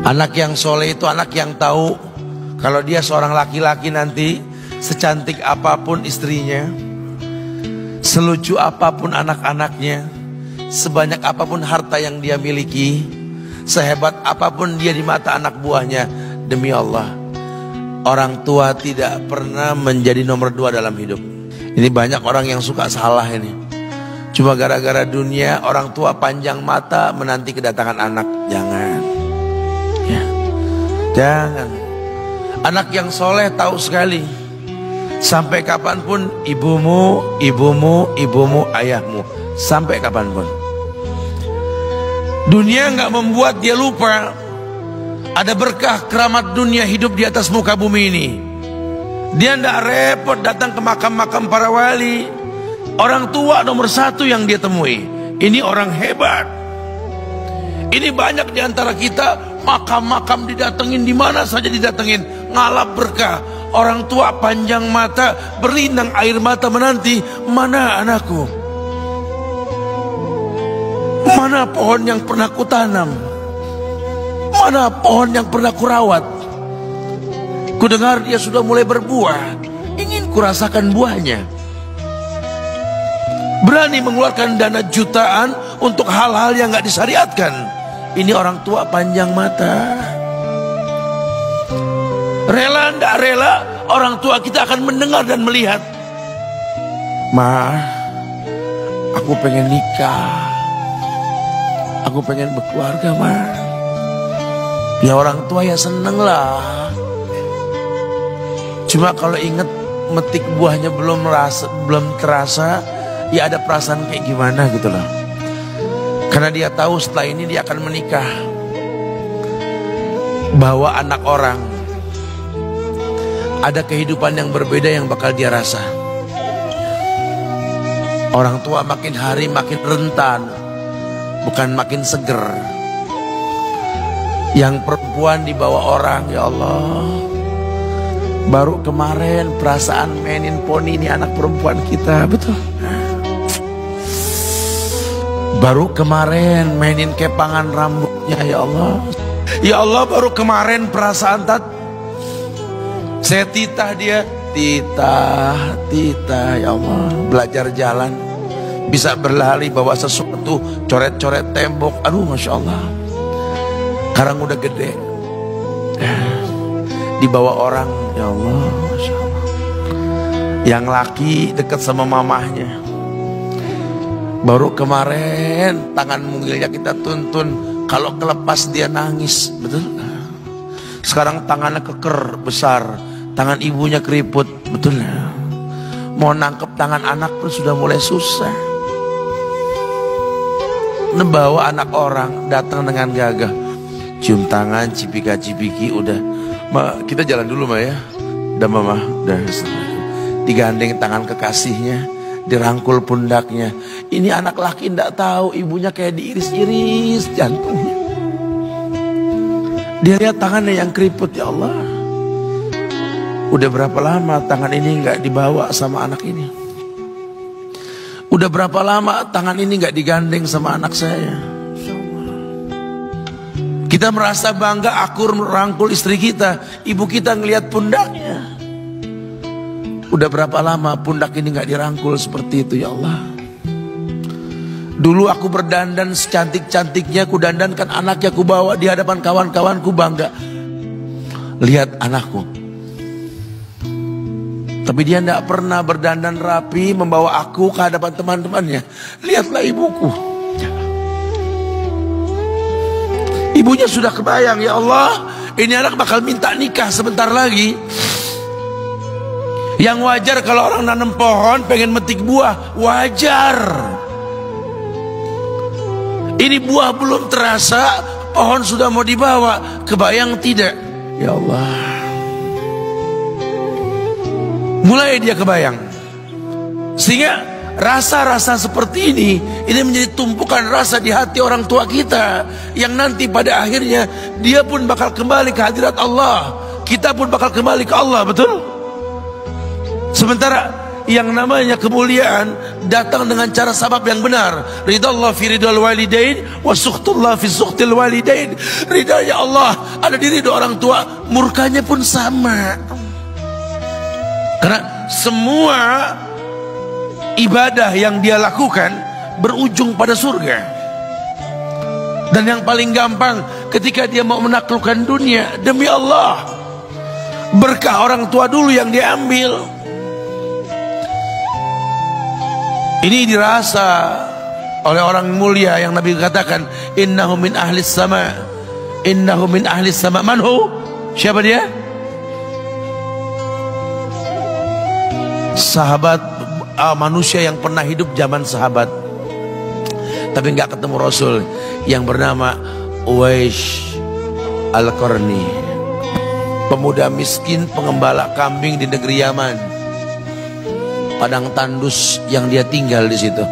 Anak yang soleh itu anak yang tahu kalau dia seorang laki-laki nanti, secantik apapun istrinya, selucu apapun anak-anaknya, sebanyak apapun harta yang dia miliki, sehebat apapun dia di mata anak buahnya, demi Allah, orang tua tidak pernah menjadi nomor 2 dalam hidup. Ini banyak orang yang suka salah ini. Cuma gara-gara dunia, orang tua panjang mata menanti kedatangan anak. Jangan ya. Jangan. Anak yang soleh tahu sekali, sampai kapanpun ibumu, ayahmu, sampai kapanpun. Dunia nggak membuat dia lupa ada berkah keramat dunia hidup di atas muka bumi ini. Dia nggak repot datang ke makam-makam para wali. Orang tua nomor 1 yang dia temui. Ini orang hebat. Ini banyak di antara kita makam-makam didatengin, di mana saja didatengin, ngalap berkah. Orang tua panjang mata, berlinang air mata menanti, mana anakku? Mana pohon yang pernah kutanam? Mana pohon yang pernah kurawat? Kudengar dia sudah mulai berbuah, ingin kurasakan buahnya. Berani mengeluarkan dana jutaan untuk hal-hal yang gak disyariatkan. Ini orang tua panjang mata. Rela ndak rela, orang tua kita akan mendengar dan melihat. Ma, aku pengen nikah, aku pengen berkeluarga, Ma. Ya orang tua ya seneng lah. Cuma kalau inget metik buahnya belum terasa, ya ada perasaan kayak gimana gitu loh. Karena dia tahu setelah ini dia akan menikah, bahwa anak orang ada kehidupan yang berbeda yang bakal dia rasa. Orang tua makin hari makin rentan, bukan makin seger. Yang perempuan dibawa orang, ya Allah. Baru kemarin perasaan mainin poni ini anak perempuan kita, betul. Baru kemarin mainin kepangan rambutnya, ya Allah. Ya Allah, baru kemarin perasaan saya titah dia, titah, ya Allah. Belajar jalan, bisa berlari bawa sesuatu, coret-coret tembok, aduh Masya Allah. Sekarang udah gede, dibawa orang, ya Allah, Masya Allah. Yang laki dekat sama mamahnya. Baru kemarin tangan mungilnya kita tuntun, kalau kelepas dia nangis, betul. Sekarang tangannya keker besar, tangan ibunya keriput, betul. Mau nangkep tangan anak pun sudah mulai susah. Nebawa anak orang datang dengan gagah, cium tangan, cipika-cipiki, udah. Ma, kita jalan dulu Ma ya. Udah Mama, udah. Digandeng tangan kekasihnya, dirangkul pundaknya. Ini anak laki ndak tahu ibunya kayak diiris-iris jantungnya. Dia lihat tangannya yang keriput, ya Allah. Udah berapa lama tangan ini nggak dibawa sama anak ini? Udah berapa lama tangan ini nggak digandeng sama anak saya? Kita merasa bangga akur merangkul istri kita, ibu kita ngelihat pundaknya. Udah berapa lama pundak ini nggak dirangkul seperti itu, ya Allah. Dulu aku berdandan secantik-cantiknya, ku dandankan anaknya, ku bawa di hadapan kawan-kawanku bangga. Lihat anakku. Tapi dia tidak pernah berdandan rapi membawa aku ke hadapan teman-temannya. Lihatlah ibuku. Ibunya sudah kebayang, ya Allah, ini anak bakal minta nikah sebentar lagi. Yang wajar kalau orang nanam pohon pengen metik buah, wajar. Ini buah belum terasa, pohon sudah mau dibawa. Kebayang tidak? Ya Allah. Mulai dia kebayang. Sehingga rasa-rasa seperti ini menjadi tumpukan rasa di hati orang tua kita, yang nanti pada akhirnya dia pun bakal kembali ke hadirat Allah, kita pun bakal kembali ke Allah, betul? Sementara yang namanya kemuliaan datang dengan cara sabab yang benar. Ridallah fi ridal walidain wa sukhtullah fi sukhtil walidain. Ridha Allah ada di ridha orang tua, murkanya pun sama. Karena semua ibadah yang dia lakukan berujung pada surga. Dan yang paling gampang ketika dia mau menaklukkan dunia, demi Allah, berkah orang tua dulu yang diambil. Ini dirasa oleh orang mulia yang Nabi katakan, innahu min ahlis sama, innahu min ahlis sama. Manhu? Siapa dia? Sahabat, manusia yang pernah hidup zaman sahabat tapi nggak ketemu Rasul, yang bernama Uwais Al-Qarni, pemuda miskin pengembala kambing di negeri Yaman. Padang tandus yang dia tinggal di situ,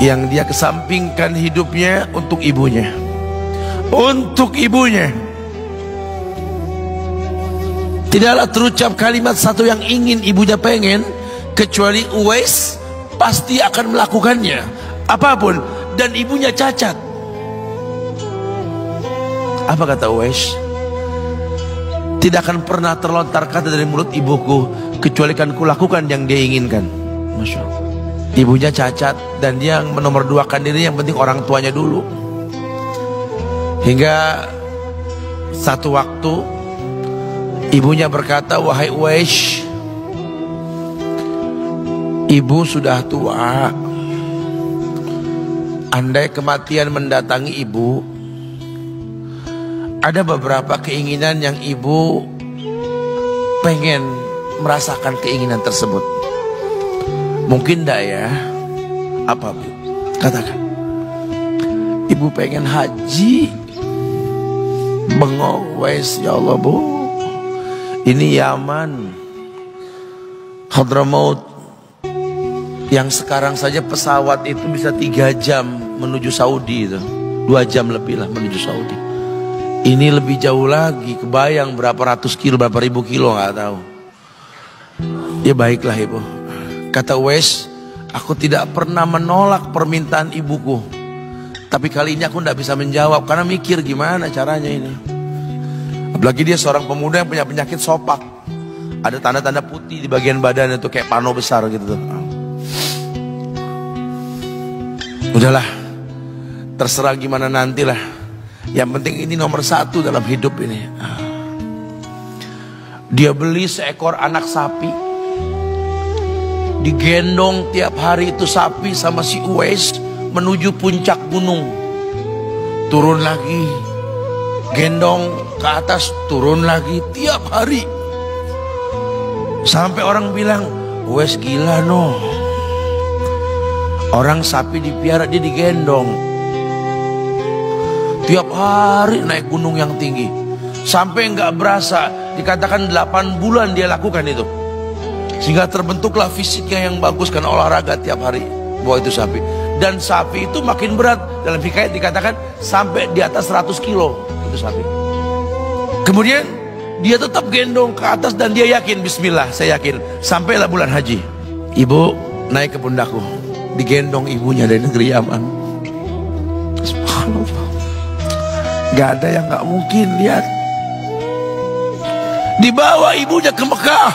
yang dia kesampingkan hidupnya untuk ibunya, untuk ibunya. Tidaklah terucap kalimat satu yang ingin ibunya pengen, kecuali Uwais pasti akan melakukannya apapun, dan ibunya cacat. Apa kata Uwais? Tidak akan pernah terlontar kata dari mulut ibuku kecuali kan kulakukan yang dia inginkan. Masya Allah. Ibunya cacat dan dia menomorduakan diri, yang penting orang tuanya dulu. Hingga satu waktu ibunya berkata, wahai Uwais, ibu sudah tua. Andai kematian mendatangi ibu, ada beberapa keinginan yang ibu pengen merasakan keinginan tersebut. Mungkin enggak ya? Apa Bu? Katakan. Ibu pengen haji. Bengong, Wais, ya Allah Bu, ini Yaman, Hadramaut, yang sekarang saja pesawat itu bisa 3 jam menuju Saudi itu, 2 jam lebih lah menuju Saudi. Ini lebih jauh lagi, kebayang berapa ratus kilo, berapa ribu kilo, nggak tahu. Ya baiklah ibu, kata Uwais, aku tidak pernah menolak permintaan ibuku, tapi kali ini aku tidak bisa menjawab karena mikir gimana caranya ini. Apalagi dia seorang pemuda yang punya penyakit sopak, ada tanda-tanda putih di bagian badan itu kayak pano besar gitu tuh. Udahlah, terserah gimana nantilah. Yang penting ini nomor 1 dalam hidup ini. Dia beli seekor anak sapi, digendong tiap hari itu sapi sama si Uwais menuju puncak gunung. Turun lagi, gendong ke atas, turun lagi tiap hari. Sampai orang bilang, Uwais gila no. Orang sapi dipiara, dia digendong tiap hari naik gunung yang tinggi. Sampai nggak berasa, dikatakan 8 bulan dia lakukan itu. Sehingga terbentuklah fisiknya yang bagus karena olahraga tiap hari bawa itu sapi. Dan sapi itu makin berat, dalam hikayat dikatakan sampai di atas 100 kilo itu sapi. Kemudian dia tetap gendong ke atas dan dia yakin, bismillah saya yakin. Sampailah bulan haji, ibu naik ke pundakku, digendong ibunya dari negeri Yaman. Subhanallah, gak ada yang gak mungkin. Lihat, dibawa ibunya ke Mekah,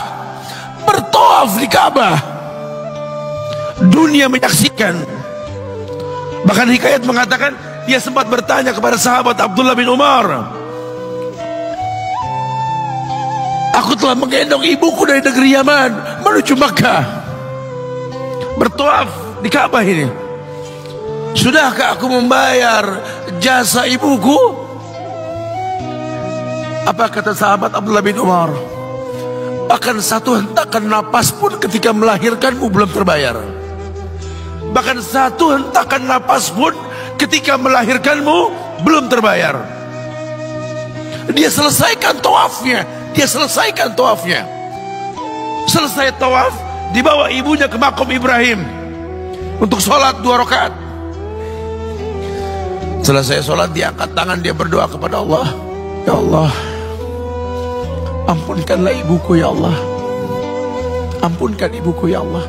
bertawaf di Ka'bah, dunia menyaksikan. Bahkan hikayat mengatakan dia sempat bertanya kepada sahabat Abdullah bin Umar, aku telah menggendong ibuku dari negeri Yaman menuju Mekah, bertawaf di Ka'bah ini, sudahkah aku membayar jasa ibuku? Apa kata sahabat Abdullah bin Umar? Bahkan satu hentakan napas pun ketika melahirkanmu belum terbayar. Bahkan satu hentakan napas pun ketika melahirkanmu belum terbayar. Dia selesaikan tawafnya, dia selesaikan tawafnya. Selesai tawaf, dibawa ibunya ke makom Ibrahim untuk sholat 2 rakaat. Selesai sholat, dia angkat tangan, dia berdoa kepada Allah, ya Allah, ampunkanlah ibuku ya Allah, ampunkan ibuku ya Allah.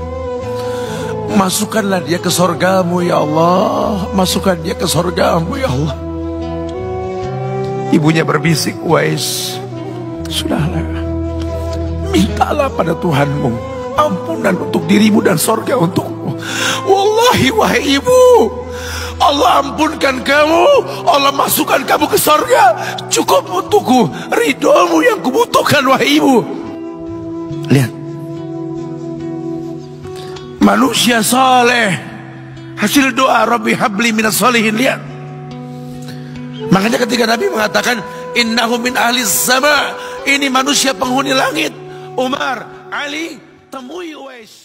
Masukkanlah dia ke surgamu ya Allah. Masukkan dia ke surgamu ya Allah. Ibunya berbisik, Uwais, sudahlah, mintalah pada Tuhanmu ampunan untuk dirimu dan surga untukmu. Wallahi wahai ibu, Allah ampunkan kamu, Allah masukkan kamu ke surga, cukup untukku ridhomu yang kubutuhkan wahai ibu. Lihat, manusia saleh, hasil doa Rabbi habli minas solihin. Lihat, makanya ketika Nabi mengatakan innahu min ahli sama, ini manusia penghuni langit, Umar, Ali, temui Uwais.